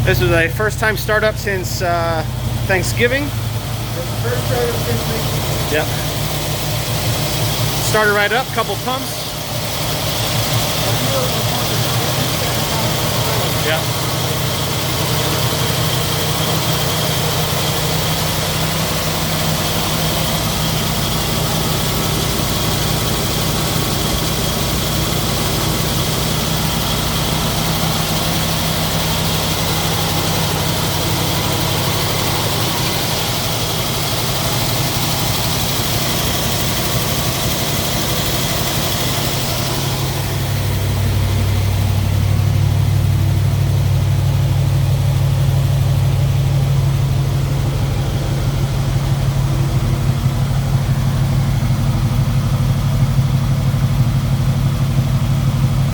This was a first time startup since Thanksgiving. First startup since Thanksgiving. Yep. Started right up, couple pumps. Yeah.